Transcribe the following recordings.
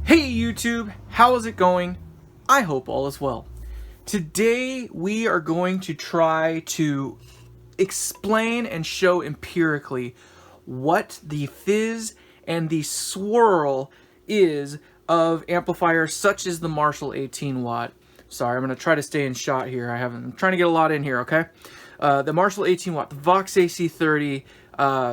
Hey YouTube, how is it going? I hope all is well. Today we are going to try to explain and show empirically what the Fizz and the Swirl is of amplifiers such as the Marshall 18 watt. Sorry, I'm going to try to stay in shot here. I'm trying to get a lot in here, okay? The Marshall 18 watt, the Vox AC30,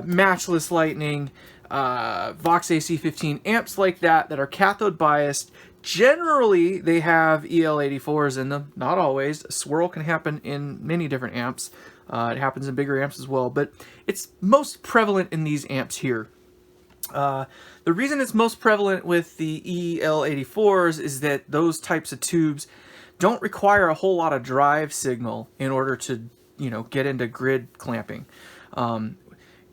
Matchless Lightning, Vox AC15, amps like that are cathode biased. Generally, they have EL84s in them. Not always. A swirl can happen in many different amps. It happens in bigger amps as well, but it's most prevalent in these amps here. The reason it's most prevalent with the EL84s is that those types of tubes don't require a whole lot of drive signal in order to, get into grid clamping.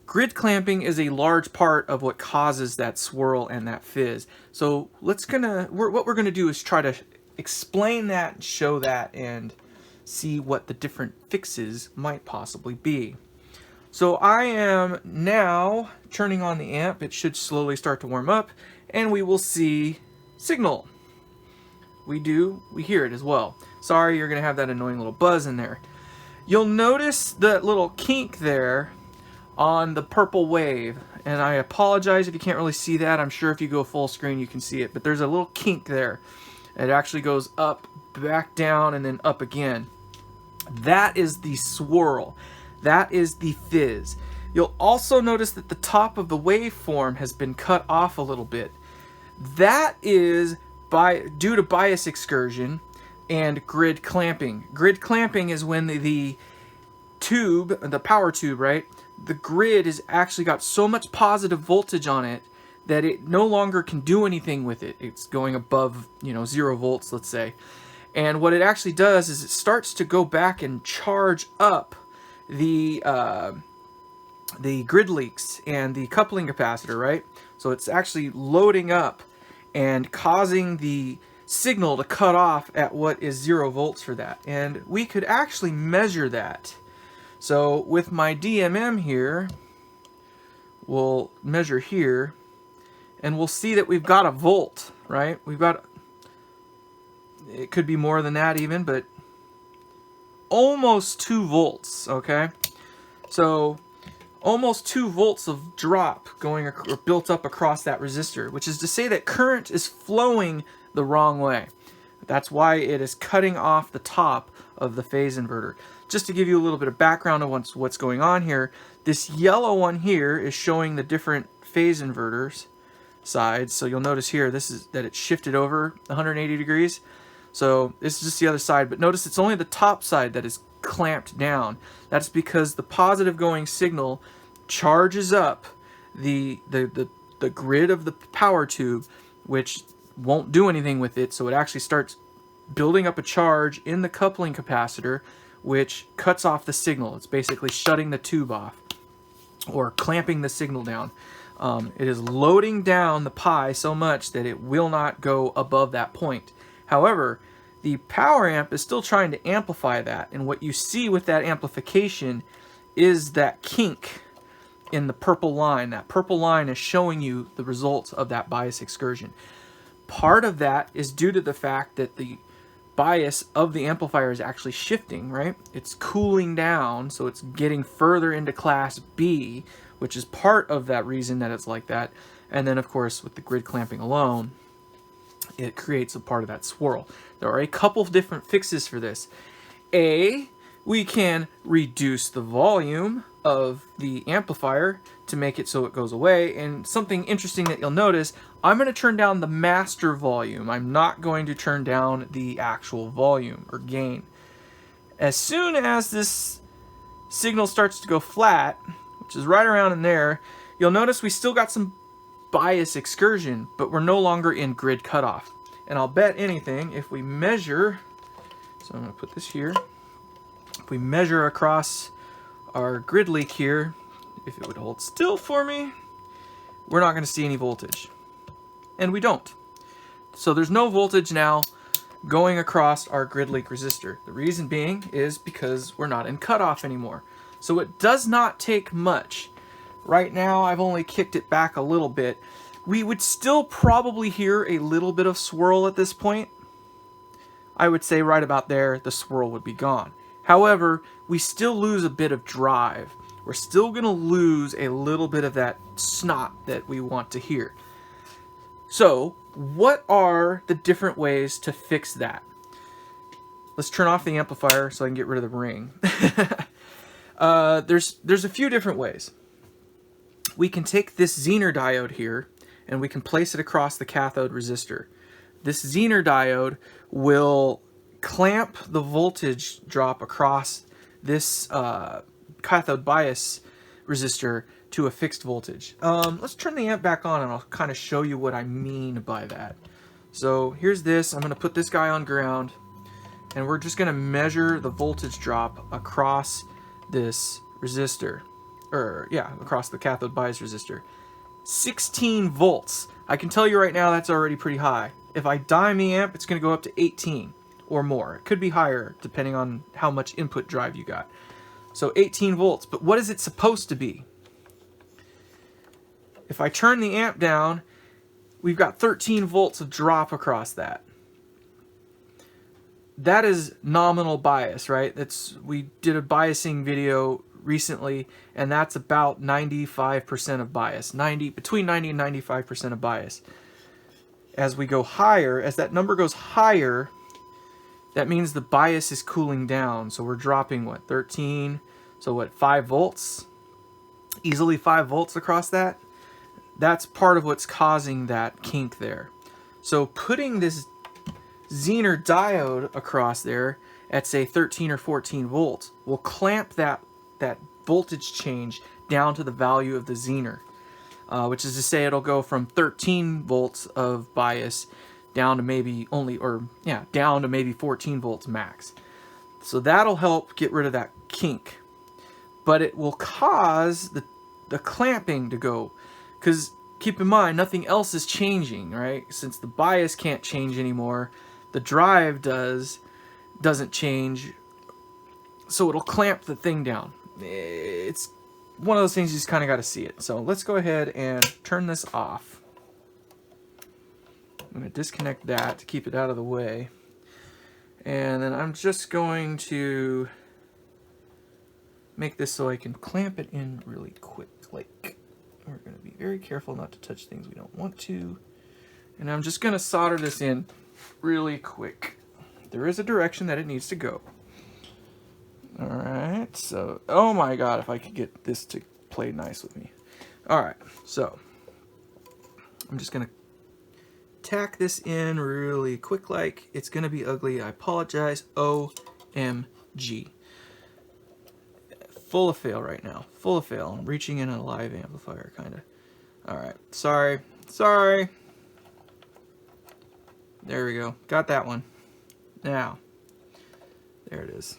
Grid clamping is a large part of what causes that swirl and that fizz. So what we're gonna do is try to explain that, show that, and see what the different fixes might possibly be. So I am now turning on the amp. It should slowly start to warm up, and we will see signal. We hear it as well. Sorry, you're gonna have that annoying little buzz in there. You'll notice the little kink there on the purple wave, and I apologize if you can't really see that. I'm sure if you go full screen you can see it, but there's a little kink there. It actually goes up, back down, and then up again. That is the swirl. That is the fizz. You'll also notice that the top of the waveform has been cut off a little bit. That is due to bias excursion and grid clamping. Grid clamping is when the tube, the power tube, right? The grid has actually got so much positive voltage on it that it no longer can do anything with it. It's going above, 0 volts, let's say. And what it actually does is it starts to go back and charge up the grid leaks and the coupling capacitor, right? So it's actually loading up and causing the signal to cut off at what is 0 volts for that. And we could actually measure that. So with my DMM here, we'll measure here, and we'll see that we've got a volt, right? It could be more than that even, but almost 2 volts, okay? So almost 2 volts of drop built up across that resistor, which is to say that current is flowing the wrong way. That's why it is cutting off the top of the phase inverter. Just to give you a little bit of background on what's going on here, this yellow one here is showing the different phase inverters sides. So you'll notice here that it's shifted over 180 degrees. So this is just the other side, but notice it's only the top side that is clamped down. That's because the positive going signal charges up the grid of the power tube, which won't do anything with it, so it actually starts building up a charge in the coupling capacitor, which cuts off the signal. It's basically shutting the tube off or clamping the signal down. It is loading down the pi so much that it will not go above that point. However, the power amp is still trying to amplify that, and what you see with that amplification is that kink in the purple line. That purple line is showing you the results of that bias excursion. Part of that is due to the fact that the bias of the amplifier is actually shifting, right? It's cooling down, so it's getting further into class B, which is part of that reason that it's like that. And then, of course, with the grid clamping alone, it creates a part of that swirl. There are a couple of different fixes for this. We can reduce the volume of the amplifier to make it so it goes away. And something interesting that you'll notice, I'm going to turn down the master volume. I'm not going to turn down the actual volume or gain. As soon as this signal starts to go flat, which is right around in there, you'll notice we still got some bias excursion, but we're no longer in grid cutoff. And I'll bet anything, if we measure, so I'm going to put this here, if we measure across our grid leak here, if it would hold still for me, we're not going to see any voltage. And we don't. So there's no voltage now going across our grid leak resistor. The reason being is because we're not in cutoff anymore. So it does not take much. Right now I've only kicked it back a little bit, We would still probably hear a little bit of swirl at this point. I would say right about there, the swirl would be gone. However, we still lose a bit of drive. We're still going to lose a little bit of that snot that we want to hear. So, what are the different ways to fix that? Let's turn off the amplifier so I can get rid of the ring. There's a few different ways. We can take this Zener diode here and we can place it across the cathode resistor. This Zener diode will clamp the voltage drop across this cathode bias resistor to a fixed voltage. Let's turn the amp back on and I'll kind of show you what I mean by that. So here's this. I'm going to put this guy on ground and we're just going to measure the voltage drop across this resistor. Across the cathode bias resistor. 16 volts. I can tell you right now that's already pretty high. If I dime the amp, it's going to go up to 18 or more. It could be higher depending on how much input drive you got. So 18 volts. But what is it supposed to be? If I turn the amp down, we've got 13 volts of drop across that. That is nominal bias, right? We did a biasing video recently, and that's about 95% of bias. Between 90 and 95% of bias. As we go higher, as that number goes higher, that means the bias is cooling down. So we're dropping, what, 13? So what, 5 volts? Easily 5 volts across that. That's part of what's causing that kink there. So putting this Zener diode across there at, say, 13 or 14 volts will clamp that voltage change down to the value of the Zener, which is to say it'll go from 13 volts of bias down to maybe down to maybe 14 volts max. So that'll help get rid of that kink, but it will cause the clamping to go, because keep in mind nothing else is changing, right? Since the bias can't change anymore, the drive doesn't change, so it'll clamp the thing down. It's one of those things you just kind of got to see it. So let's go ahead and turn this off. I'm going to disconnect that to keep it out of the way. And then I'm just going to make this so I can clamp it in really quick. We're going to be very careful not to touch things we don't want to. And I'm just going to solder this in really quick. There is a direction that it needs to go. Alright, so, oh my god, if I could get this to play nice with me. Alright, so, I'm just going to tack this in really quick like. It's going to be ugly, I apologize. OMG. Full of fail right now. Full of fail. I'm reaching in a live amplifier, kind of. Alright, sorry. There we go. Got that one. Now, there it is.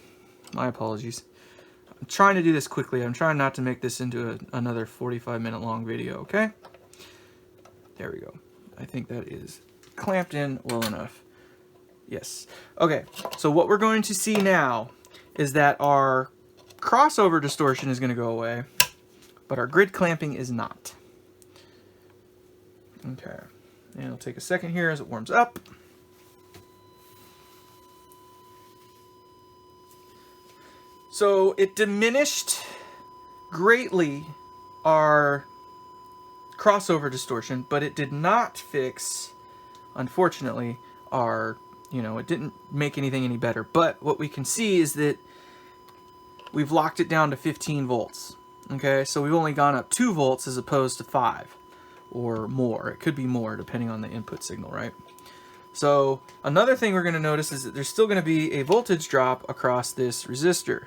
My apologies. I'm trying to do this quickly. I'm trying not to make this into another 45-minute long video, okay? There we go. I think that is clamped in well enough. Yes. Okay, so what we're going to see now is that our crossover distortion is going to go away, but our grid clamping is not. Okay, and it'll take a second here as it warms up. So it diminished greatly our crossover distortion, but it did not fix, unfortunately, it didn't make anything any better. But what we can see is that we've locked it down to 15 volts. Okay, so we've only gone up 2 volts as opposed to 5 or more. It could be more depending on the input signal, right? So another thing we're going to notice is that there's still going to be a voltage drop across this resistor.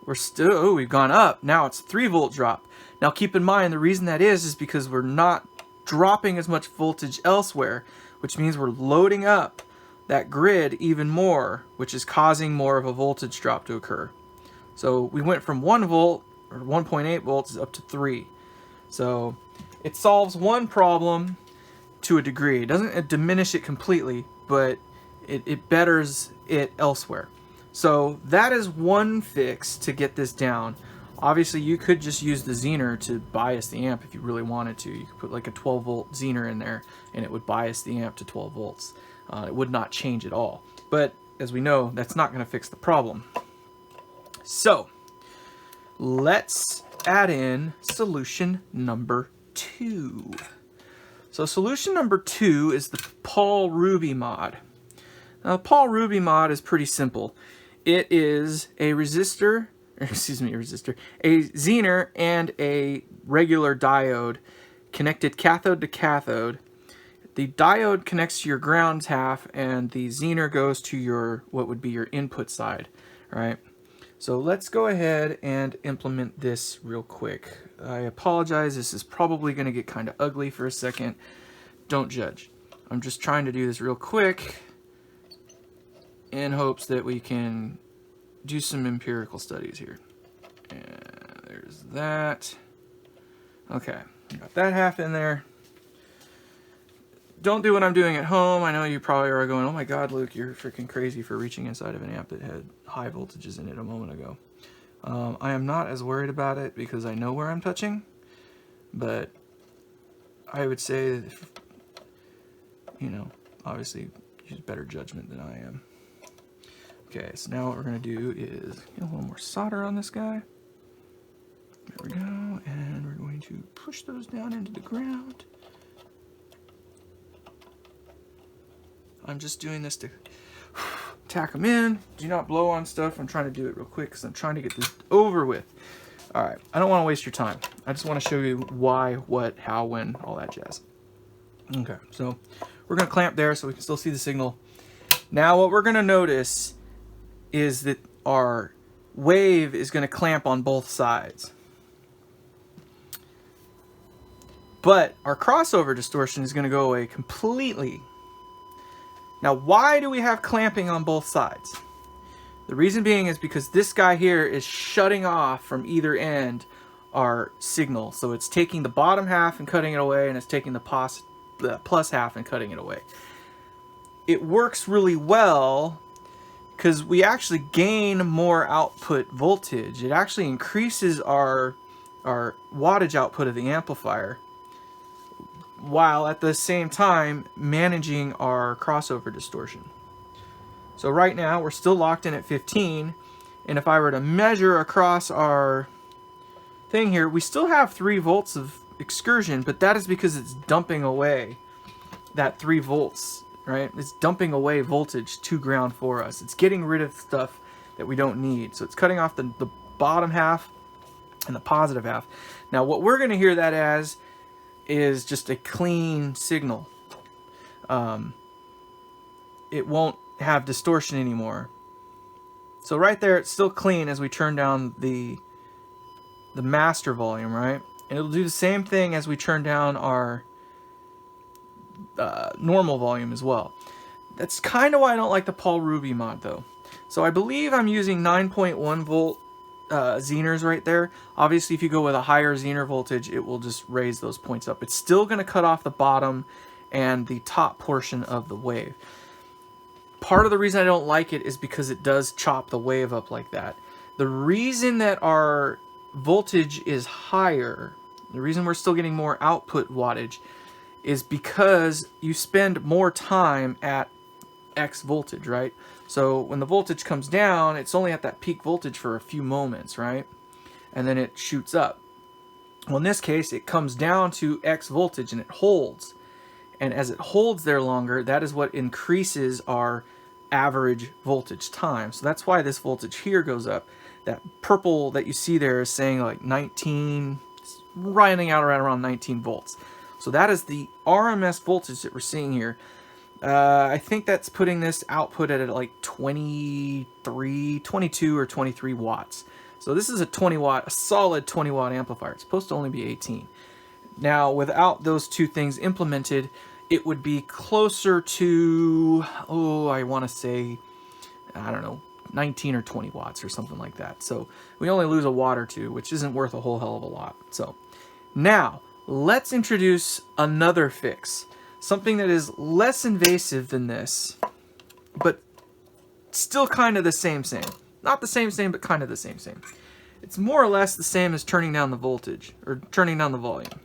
We've gone up. Now it's a 3 volt drop. Now keep in mind the reason that is because we're not dropping as much voltage elsewhere, which means we're loading up that grid even more, which is causing more of a voltage drop to occur. So we went from 1 volt or 1.8 volts up to 3. So it solves one problem to a degree. It doesn't diminish it completely, but it betters it elsewhere. So that is one fix to get this down. Obviously, you could just use the Zener to bias the amp if you really wanted to. You could put like a 12 volt Zener in there and it would bias the amp to 12 volts. It would not change at all. But as we know, that's not going to fix the problem. So let's add in solution number 2. So solution number 2 is the Paul Ruby mod. Now, the Paul Ruby mod is pretty simple. It is a resistor, a Zener and a regular diode connected cathode to cathode. The diode connects to your ground half and the Zener goes to your, what would be your input side, right? So let's go ahead and implement this real quick. I apologize, this is probably going to get kind of ugly for a second. Don't judge. I'm just trying to do this real quick in hopes that we can do some empirical studies here. And there's that. Okay, got that half in there. Don't do what I'm doing at home. I know you probably are going, oh my God, Luke, you're freaking crazy for reaching inside of an amp that had high voltages in it a moment ago. I am not as worried about it because I know where I'm touching, but I would say that if, you know, obviously use better judgment than I am. Okay, so now what we're going to do is get a little more solder on this guy. There we go, and we're going to push those down into the ground. I'm just doing this to tack them in. Do not blow on stuff. I'm trying to do it real quick because I'm trying to get this over with. All right, I don't want to waste your time. I just want to show you why, what, how, when, all that jazz. Okay, so we're going to clamp there so we can still see the signal. Now what we're going to notice is that our wave is going to clamp on both sides. But our crossover distortion is going to go away completely. Now, why do we have clamping on both sides? The reason being is because this guy here is shutting off from either end our signal. So it's taking the bottom half and cutting it away, and it's taking the plus half and cutting it away. It works really well because we actually gain more output voltage. It actually increases our wattage output of the amplifier, while at the same time managing our crossover distortion. So right now we're still locked in at 15, and if I were to measure across our thing here, we still have 3 volts of excursion, but that is because it's dumping away that 3 volts, right? It's dumping away voltage to ground for us. It's getting rid of stuff that we don't need. So it's cutting off the bottom half and the positive half. Now what we're going to hear that as is just a clean signal. It won't have distortion anymore. So right there, it's still clean as we turn down the master volume, right? And it'll do the same thing as we turn down our normal volume as well. That's kind of why I don't like the Paul Ruby mod though. So I believe I'm using 9.1 volt Zeners right there. Obviously, if you go with a higher Zener voltage, it will just raise those points up. It's still going to cut off the bottom and the top portion of the wave. Part of the reason I don't like it is because it does chop the wave up like that. The reason that our voltage is higher, the reason we're still getting more output wattage, is because you spend more time at X voltage, right? So when the voltage comes down, it's only at that peak voltage for a few moments, right? And then it shoots up. Well, in this case, it comes down to X voltage and it holds. And as it holds there longer, that is what increases our average voltage time. So that's why this voltage here goes up. That purple that you see there is saying like 19, running out around 19 volts. So that is the RMS voltage that we're seeing here. I think that's putting this output at like 22 or 23 watts. So this is a solid 20 watt amplifier. It's supposed to only be 18. Now, without those two things implemented, it would be closer to, I want to say, I don't know, 19 or 20 watts or something like that. So we only lose a watt or two, which isn't worth a whole hell of a lot. So now let's introduce another fix. Something that is less invasive than this, but still kind of the same. Not the same, but kind of the same. It's more or less the same as turning down the voltage, or turning down the volume.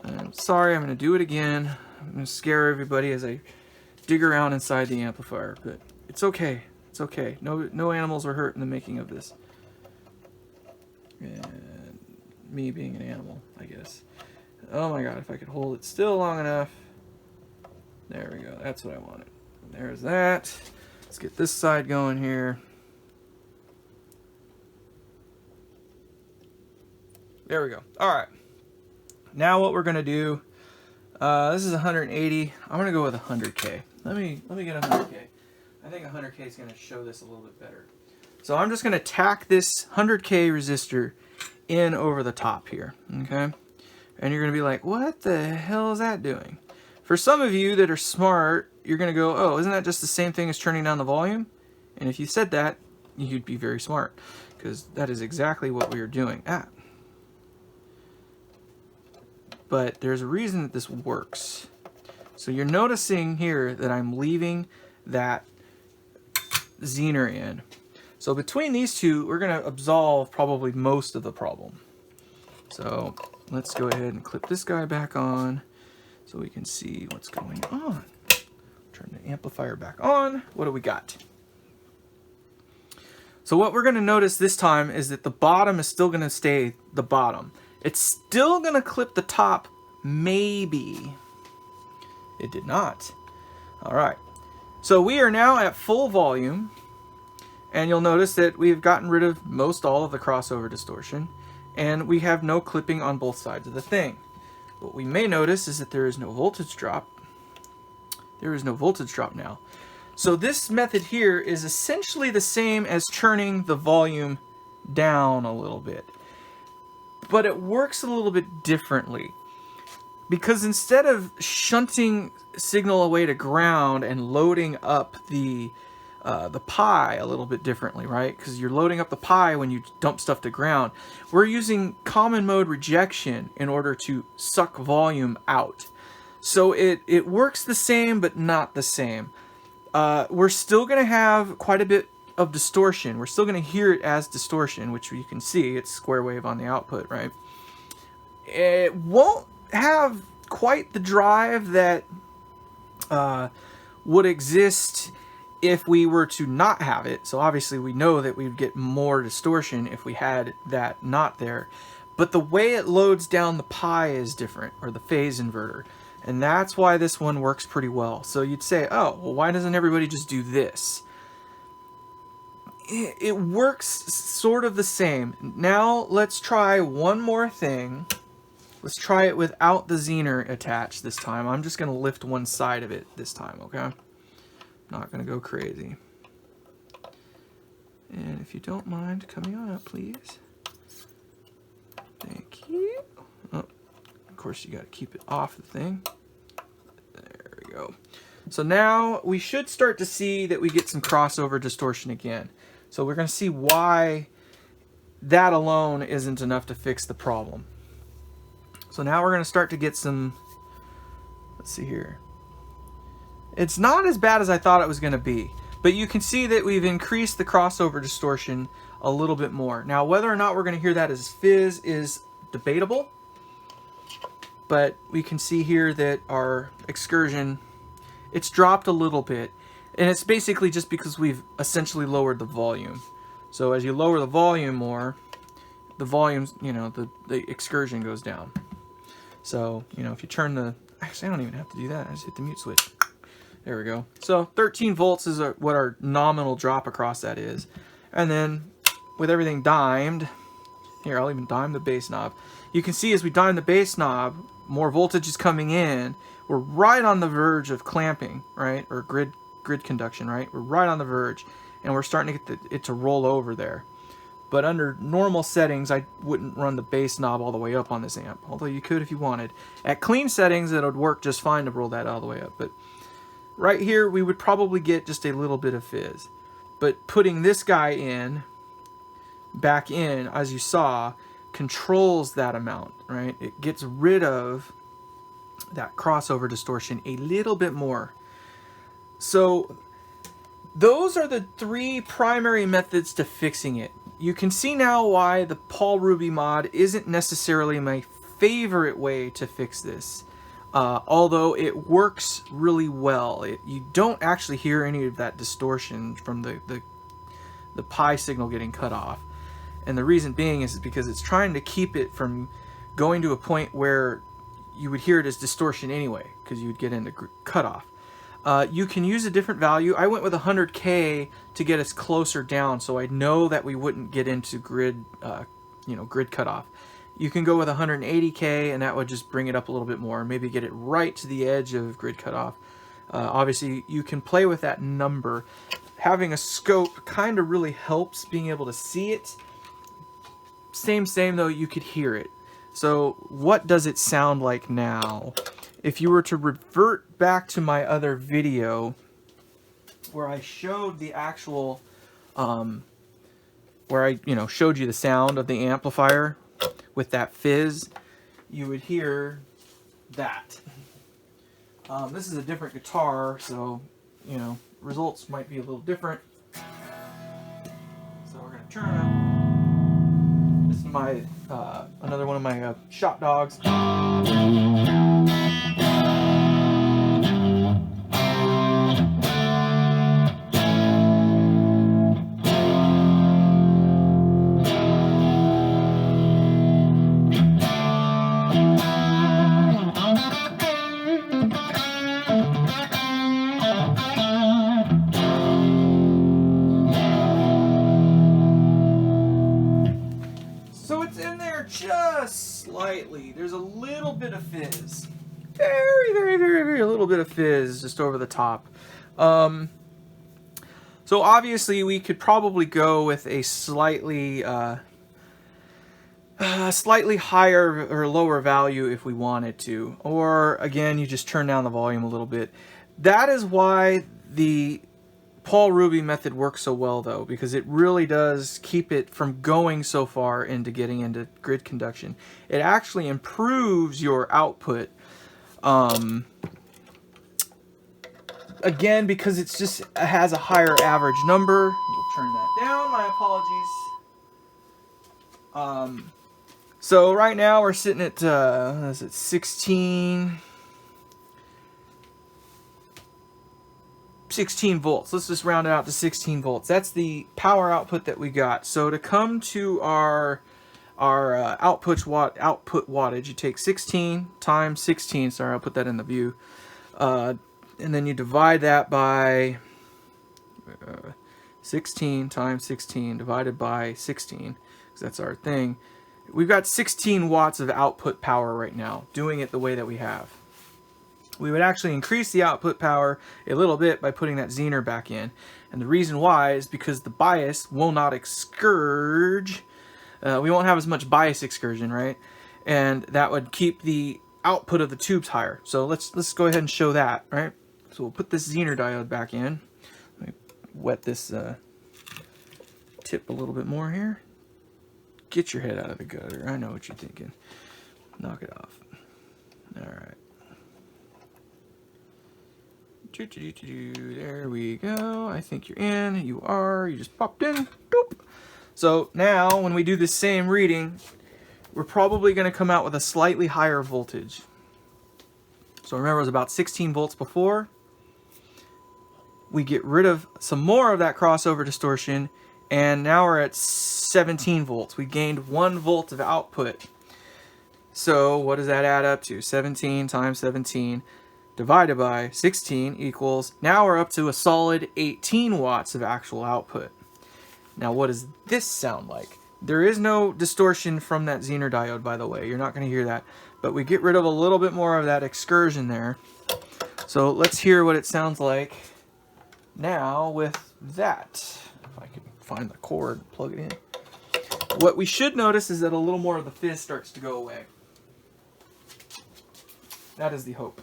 I'm sorry, I'm going to do it again. I'm going to scare everybody as I dig around inside the amplifier, but it's okay. It's okay. No animals were hurt in the making of this. And me being an animal, I guess. Oh my god, if I could hold it still long enough. There we go. That's what I wanted. There's that. Let's get this side going here. There we go. All right. Now what we're gonna do? This is 180. I'm gonna go with 100K. Let me get 100K. I think 100K is gonna show this a little bit better. So I'm just gonna tack this 100K resistor in over the top here. Okay. And you're gonna be like, what the hell is that doing? For some of you that are smart, you're gonna go, oh, isn't that just the same thing as turning down the volume? And if you said that, you'd be very smart, because that is exactly what we are doing. But there's a reason that this works. So you're noticing here that I'm leaving that Zener in. So between these two, we're going to absolve probably most of the problem. So let's go ahead and clip this guy back on so we can see what's going on. Turn the amplifier back on. What do we got? So what we're going to notice this time is that the bottom is still going to stay the bottom. It's still going to clip the top, maybe. It did not. All right. So we are now at full volume, and you'll notice that we've gotten rid of most all of the crossover distortion, and we have no clipping on both sides of the thing. What we may notice is that there is no voltage drop. There is no voltage drop now. So this method here is essentially the same as turning the volume down a little bit. But it works a little bit differently, because instead of shunting signal away to ground and loading up the pi a little bit differently, right? Because you're loading up the pi when you dump stuff to ground. We're using common mode rejection in order to suck volume out. So it works the same, but not the same. We're still going to have quite a bit of distortion. We're still going to hear it as distortion, which you can see it's square wave on the output, right? It won't have quite the drive that would exist if we were to not have it. So obviously we know that we'd get more distortion if we had that not there. But the way it loads down the pi is different, or the phase inverter. And that's why this one works pretty well. So you'd say, oh, well, why doesn't everybody just do this? It works sort of the same. Now let's try one more thing. Let's try it without the Zener attached this time. I'm just going to lift one side of it this time, okay? Not going to go crazy. And if you don't mind coming on up, please. Thank you. Oh, of course, you got to keep it off the thing. There we go. So now we should start to see that we get some crossover distortion again. So we're going to see why that alone isn't enough to fix the problem. So now we're going to start to get some, let's see here. It's not as bad as I thought it was going to be, but you can see that we've increased the crossover distortion a little bit more. Now, whether or not we're going to hear that as fizz is debatable, but we can see here that our excursion, it's dropped a little bit. And it's basically just because we've essentially lowered the volume. So as you lower the volume more, the volume's, you know, the excursion goes down. So, you know, if you turn the, actually I don't even have to do that. I just hit the mute switch. There we go. So 13 volts is what our nominal drop across that is. And then with everything dimed, here I'll even dime the bass knob. You can see as we dime the bass knob, more voltage is coming in. We're right on the verge of clamping, right? Or grid conduction, right? We're right on the verge, and we're starting to get it to roll over there. But under normal settings, I wouldn't run the bass knob all the way up on this amp, although you could if you wanted. At clean settings, it would work just fine to roll that all the way up, but right here, we would probably get just a little bit of fizz. But putting this guy in, back in, as you saw, controls that amount, right? It gets rid of that crossover distortion a little bit more. So those are the three primary methods to fixing it. you can see now why the Paul Ruby mod isn't necessarily my favorite way to fix this. Although it works really well. You don't actually hear any of that distortion from the pi signal getting cut off. And the reason being is because it's trying to keep it from going to a point where you would hear it as distortion anyway, because you would get into cutoff. You can use a different value. I went with 100K to get us closer down, so I know that we wouldn't get into grid, grid cutoff. You can go with 180K, and that would just bring it up a little bit more, maybe get it right to the edge of grid cutoff. Obviously, you can play with that number. Having a scope kind of really helps being able to see it. Same though, you could hear it. So what does it sound like now? If you were to revert back to my other video where I showed the actual, where I showed you the sound of the amplifier with that fizz, you would hear that. This is a different guitar, so results might be a little different. So we're gonna turn it up. This is my another one of my shop dogs. Just slightly. There's a little bit of fizz. Very little bit of fizz just over the top. So obviously we could probably go with a slightly higher or lower value if we wanted to. Or again, you just turn down the volume a little bit. That is why the Paul Ruby method works so well though, because it really does keep it from going so far into getting into grid conduction. It actually improves your output. Again, because it has a higher average number. We'll turn that down, my apologies. So right now we're sitting at, 16 volts. Let's just round it out to 16 volts. That's the power output that we got. So to come to our output wattage, you take 16 times 16. Sorry, I'll put that in the view. And then you divide that by 16 times 16 divided by 16, because that's our thing. We've got 16 watts of output power right now, doing it the way that we have. We would actually increase the output power a little bit by putting that Zener back in. And the reason why is because the bias will not excurge. We won't have as much bias excursion, right? And that would keep the output of the tubes higher. So let's go ahead and show that, right? So we'll put this Zener diode back in. Let me wet this tip a little bit more here. Get your head out of the gutter. I know what you're thinking. Knock it off. All right. There we go. I think you're in. You are. You just popped in. Doop. So now when we do the same reading, we're probably going to come out with a slightly higher voltage. So remember, it was about 16 volts before. We get rid of some more of that crossover distortion, and now we're at 17 volts. We gained 1 volt of output. So what does that add up to? 17 times 17 divided by 16 equals, now we're up to a solid 18 watts of actual output. Now what does this sound like? There is no distortion from that Zener diode, by the way. You're not going to hear that. But we get rid of a little bit more of that excursion there. So let's hear what it sounds like now with that. If I can find the cord, plug it in. What we should notice is that a little more of the fizz starts to go away. That is the hope.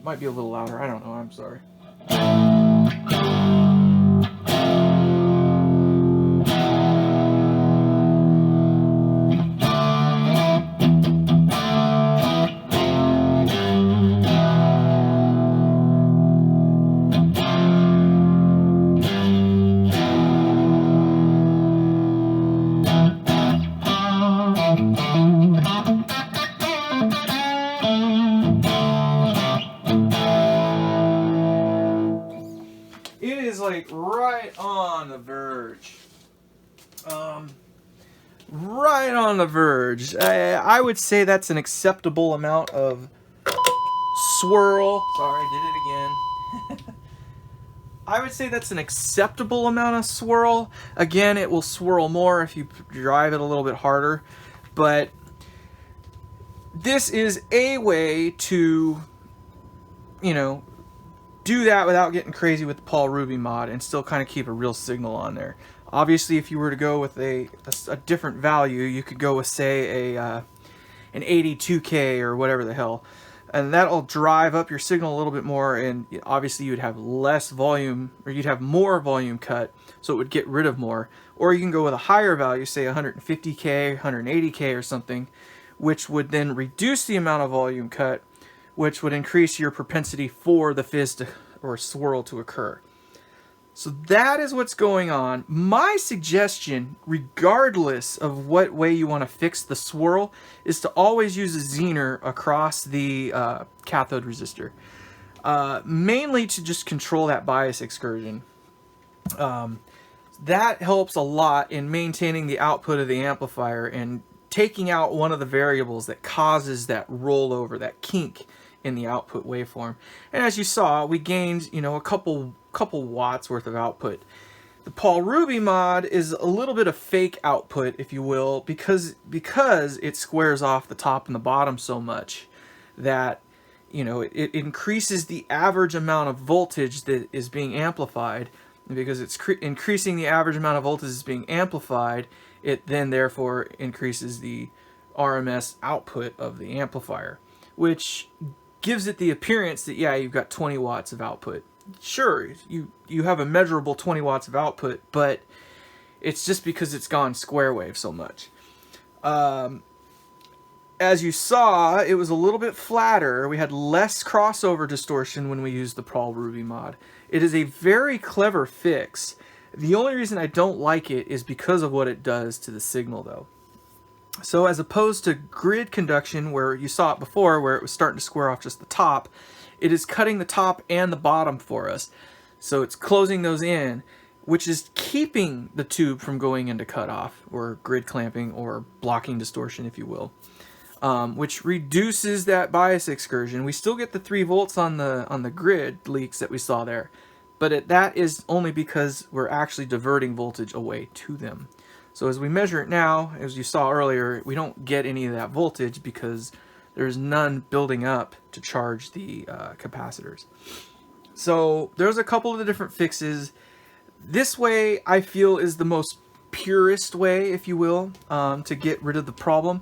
Might be a little louder. I don't know. I'm sorry. like right on the verge. Right on the verge. I would say that's an acceptable amount of swirl. Sorry, I did it again. I would say that's an acceptable amount of swirl. Again, it will swirl more if you drive it a little bit harder, but this is a way to, you know, do that without getting crazy with the Paul Ruby mod and still kind of keep a real signal on there. Obviously, if you were to go with a different value, you could go with, say, an 82K or whatever the hell, and that'll drive up your signal a little bit more, and obviously you'd have less volume, or you'd have more volume cut, so it would get rid of more. Or you can go with a higher value, say 150K, 180K or something, which would then reduce the amount of volume cut, which would increase your propensity for the fizz to, or swirl to occur. So that is what's going on. My suggestion, regardless of what way you want to fix the swirl, is to always use a Zener across the cathode resistor. Mainly to just control that bias excursion. That helps a lot in maintaining the output of the amplifier and taking out one of the variables that causes that rollover, that kink in the output waveform. And as you saw, we gained, you know, a couple watts worth of output. The Paul Ruby mod is a little bit of fake output, if you will, because it squares off the top and the bottom so much that, you know, it increases the average amount of voltage that is being amplified. And because it's increasing the average amount of voltage that's being amplified, it then therefore increases the RMS output of the amplifier, which gives it the appearance that, yeah, you've got 20 watts of output. Sure, you have a measurable 20 watts of output, but it's just because it's gone square wave so much. As you saw, it was a little bit flatter. We had less crossover distortion when we used the Paul Ruby mod. It is a very clever fix. The only reason I don't like it is because of what it does to the signal, though. So as opposed to grid conduction, where you saw it before, where it was starting to square off just the top, it is cutting the top and the bottom for us. So it's closing those in, which is keeping the tube from going into cutoff, or grid clamping, or blocking distortion, if you will, which reduces that bias excursion. We still get the 3 volts on the grid leaks that we saw there, but that is only because we're actually diverting voltage away to them. So as we measure it now, as you saw earlier, we don't get any of that voltage because there's none building up to charge the capacitors. So there's a couple of the different fixes. This way, I feel, is the most purest way, if you will, to get rid of the problem.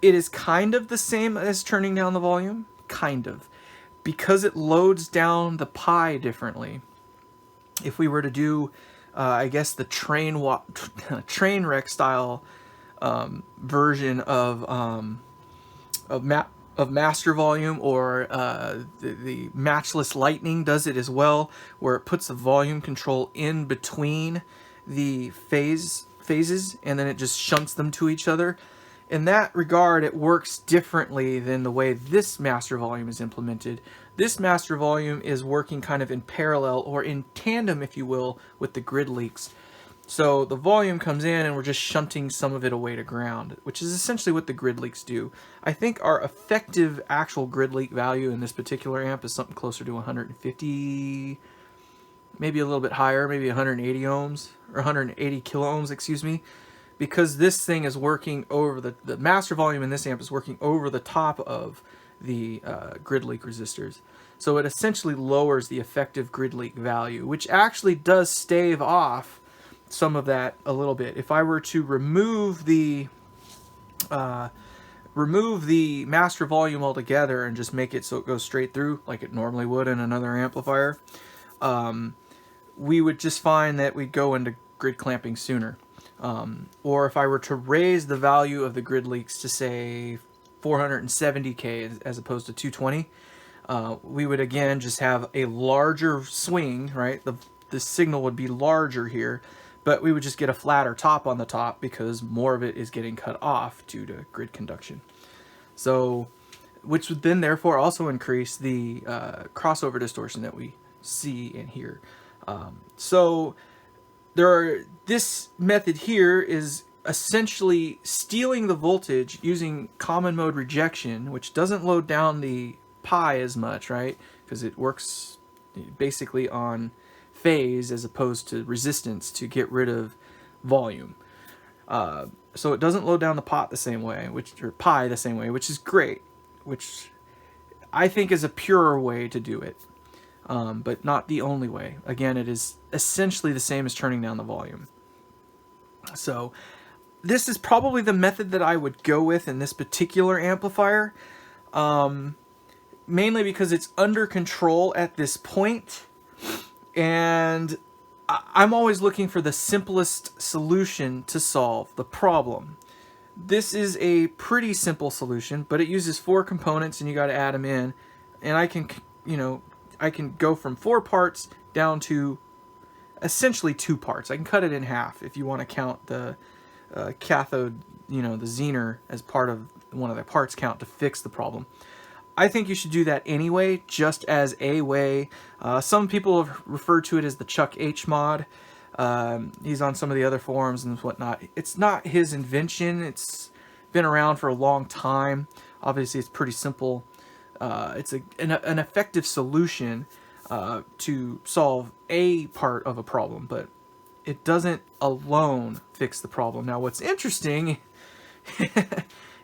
It is kind of the same as turning down the volume, kind of, because it loads down the pi differently. If we were to do I guess the train wreck style version of master volume, or the matchless lightning does it as well, where it puts the volume control in between the phases and then it just shunts them to each other. In that regard, it works differently than the way this master volume is implemented. This master volume is working kind of in parallel, or in tandem, if you will, with the grid leaks. So the volume comes in and we're just shunting some of it away to ground, which is essentially what the grid leaks do. I think our effective actual grid leak value in this particular amp is something closer to 150, maybe a little bit higher, maybe 180 ohms, or 180 kilo ohms, excuse me. Because this thing is working over the master volume in this amp is working over the top of the grid leak resistors. So it essentially lowers the effective grid leak value, which actually does stave off some of that a little bit. If I were to remove the master volume altogether and just make it so it goes straight through like it normally would in another amplifier, we would just find that we'd go into grid clamping sooner. Or if I were to raise the value of the grid leaks to, say, 470K as opposed to 220, we would again just have a larger swing, right? The signal would be larger here, but we would just get a flatter top on the top because more of it is getting cut off due to grid conduction. So, which would then therefore also increase the crossover distortion that we see and hear. So this method here is essentially stealing the voltage using common mode rejection, which doesn't load down the pi as much, right? Because it works basically on phase as opposed to resistance to get rid of volume. So it doesn't load down the pot the same way, or pi the same way, which is great, which I think is a purer way to do it, but not the only way. Again, it is essentially the same as turning down the volume. So this is probably the method that I would go with in this particular amplifier, mainly because it's under control at this point, and I'm always looking for the simplest solution to solve the problem. This is a pretty simple solution, but it uses 4 components and you got to add them in, and I can go from 4 parts down to essentially 2 parts. I can cut it in half if you want to count the cathode, the Zener as part of one of the parts count to fix the problem. I think you should do that anyway, just as a way. Some people have referred to it as the Chuck H mod. He's on some of the other forums and whatnot. It's not his invention. It's been around for a long time. Obviously, it's pretty simple. It's an effective solution to solve a part of a problem, but it doesn't alone fix the problem. Now, what's interesting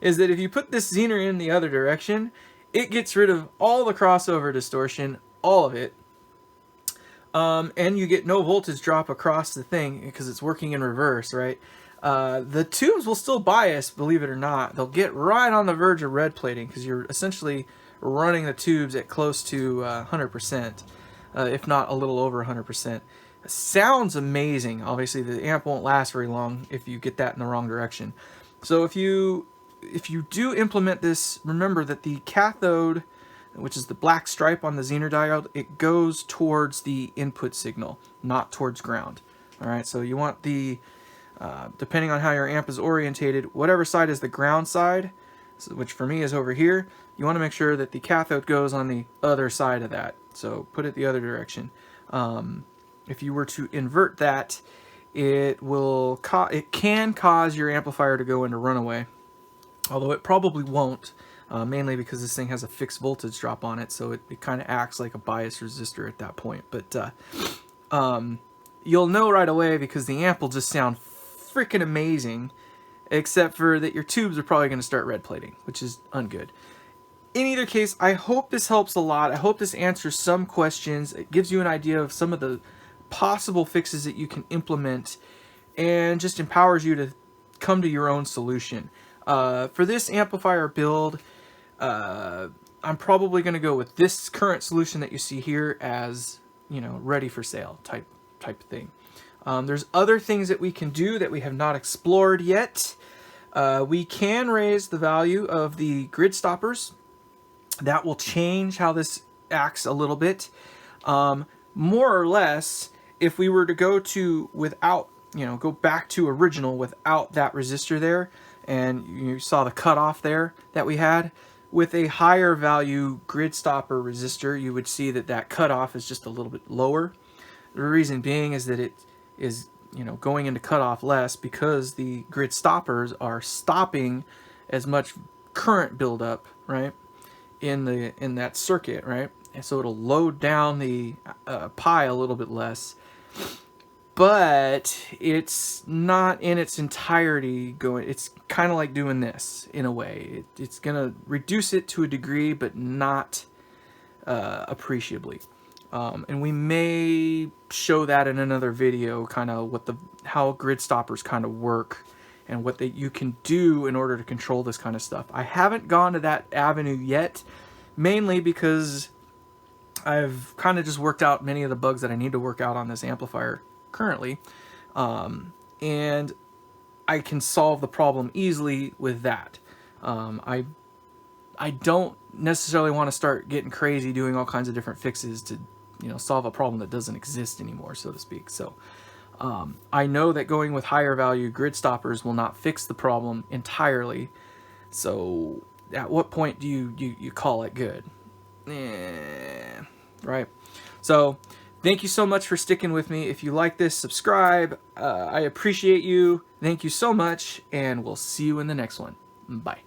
is that if you put this Zener in the other direction, it gets rid of all the crossover distortion, all of it, and you get no voltage drop across the thing because it's working in reverse, right? The tubes will still bias, believe it or not. They'll get right on the verge of red plating because you're essentially running the tubes at close to 100%, if not a little over 100%. Sounds amazing. Obviously, the amp won't last very long if you get that in the wrong direction. So if you do implement this, remember that the cathode, which is the black stripe on the Zener diode, it goes towards the input signal, not towards ground. All right, so you want the, depending on how your amp is orientated, whatever side is the ground side, which for me is over here, you want to make sure that the cathode goes on the other side of that. So put it the other direction. If you were to invert that, it can cause your amplifier to go into runaway, although it probably won't, mainly because this thing has a fixed voltage drop on it, so it kind of acts like a bias resistor at that point. But you'll know right away because the amp will just sound freaking amazing, except for that your tubes are probably going to start red plating, which is ungood. In either case, I hope this helps a lot. I hope this answers some questions. It gives you an idea of some of the possible fixes that you can implement and just empowers you to come to your own solution. For this amplifier build, I'm probably going to go with this current solution that you see here as, ready for sale type thing. There's other things that we can do that we have not explored yet. We can raise the value of the grid stoppers. That will change how this acts a little bit. More or less, if we were to go back to original without that resistor there, and you saw the cutoff there that we had, with a higher value grid stopper resistor, you would see that that cutoff is just a little bit lower. The reason being is that it is going into cutoff less because the grid stoppers are stopping as much current buildup, right, in that circuit, right, and so it'll load down the pi a little bit less. But it's not in its entirety going. It's kind of like doing this in a way. It's gonna reduce it to a degree, but not appreciably. And we may show that in another video, kind of how grid stoppers kind of work and what you can do in order to control this kind of stuff. I haven't gone to that avenue yet, mainly because I've kind of just worked out many of the bugs that I need to work out on this amplifier currently, and I can solve the problem easily with that. I don't necessarily want to start getting crazy doing all kinds of different fixes to solve a problem that doesn't exist anymore, so to speak. So I know that going with higher value grid stoppers will not fix the problem entirely. So at what point do you call it good? Right? So Thank you so much for sticking with me. If you like this, subscribe. I appreciate you. Thank you so much, and we'll see you in the next one. Bye.